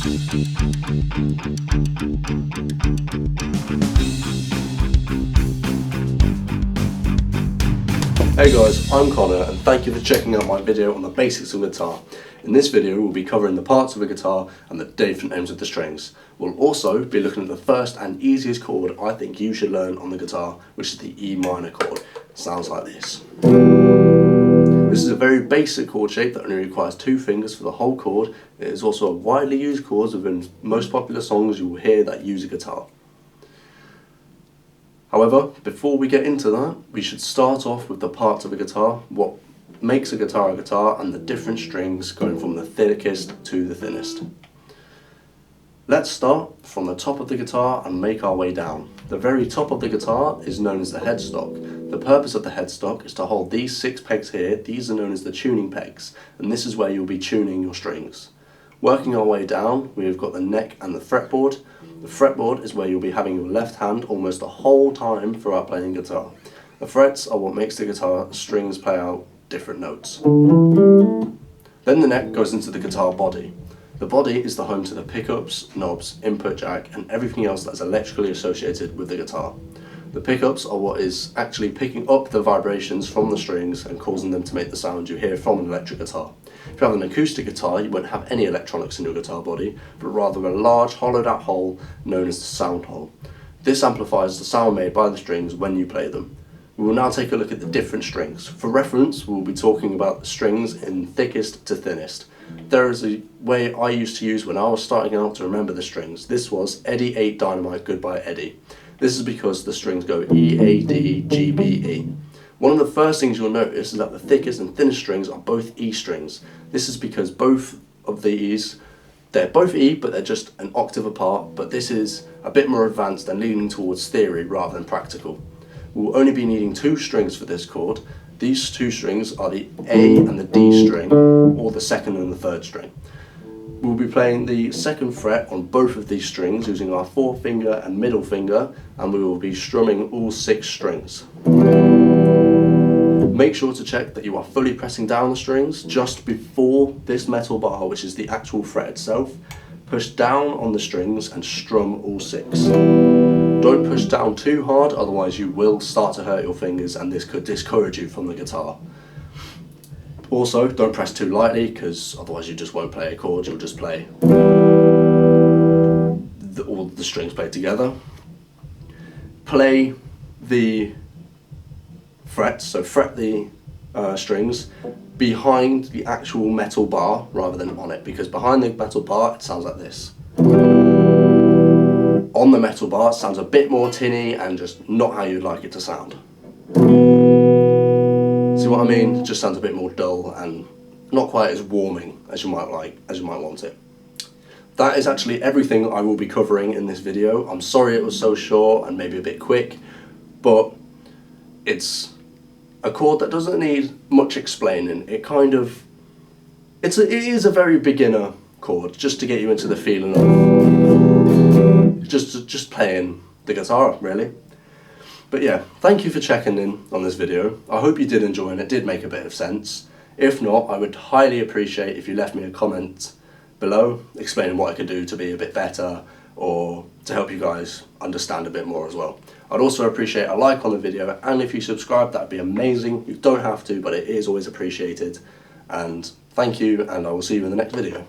Hey guys, I'm Connor and thank you for checking out my video on the basics of guitar. In this video we'll be covering the parts of a guitar and the different names of the strings. We'll also be looking at the first and easiest chord I think you should learn on the guitar, which is the E minor chord. It sounds like this. This is a very basic chord shape that only requires 2 fingers for the whole chord. It is also a widely used chord within most popular songs you will hear that use a guitar. However, before we get into that, we should start off with the parts of a guitar, what makes a guitar, and the different strings going from the thickest to the thinnest. Let's start from the top of the guitar and make our way down. The very top of the guitar is known as the headstock. The purpose of the headstock is to hold these 6 pegs here. These are known as the tuning pegs, and this is where you'll be tuning your strings. Working our way down, we've got the neck and the fretboard. The fretboard is where you'll be having your left hand almost the whole time throughout playing guitar. The frets are what makes the guitar strings play out different notes. Then the neck goes into the guitar body. The body is the home to the pickups, knobs, input jack and everything else that's electrically associated with the guitar. The pickups are what is actually picking up the vibrations from the strings and causing them to make the sound you hear from an electric guitar. If you have an acoustic guitar, you won't have any electronics in your guitar body, but rather a large hollowed out hole known as the sound hole. This amplifies the sound made by the strings when you play them. We will now take a look at the different strings. For reference, we'll be talking about the strings in thickest to thinnest. There is a way I used to use when I was starting out to remember the strings. This was Eddie 8 Dynamite Goodbye Eddie. This is because the strings go E, A, D, G, B, E. One of the first things you'll notice is that the thickest and thinnest strings are both E strings. This is because both of these, they're both E, but they're just an octave apart, but this is a bit more advanced and leaning towards theory rather than practical. We'll only be needing 2 strings for this chord. These 2 strings are the A and the D string, or the 2nd and the 3rd string. We'll be playing the 2nd fret on both of these strings using our 4-finger and middle finger, and we will be strumming all 6 strings. Make sure to check that you are fully pressing down the strings just before this metal bar, which is the actual fret itself. Push down on the strings and strum all 6. Don't push down too hard, otherwise you will start to hurt your fingers and this could discourage you from the guitar. Also, don't press too lightly because otherwise you just won't play a chord, you'll just play all the strings played together. Play the frets, so fret the strings behind the actual metal bar rather than on it, because behind the metal bar it sounds like this. On the metal bar it sounds a bit more tinny and just not how you'd like it to sound. See what I mean? It just sounds a bit more dull and not quite as warming as you might want it. That is actually everything I will be covering in this video. I'm sorry it was so short and maybe a bit quick, but it's a chord that doesn't need much explaining. It is a very beginner chord, just to get you into the feeling of just playing the guitar, really. But yeah, thank you for checking in on this video. I hope you did enjoy and it did make a bit of sense. If not, I would highly appreciate if you left me a comment below explaining what I could do to be a bit better or to help you guys understand a bit more as well. I'd also appreciate a like on the video, and if you subscribe, that'd be amazing. You don't have to, but it is always appreciated. And thank you, and I will see you in the next video.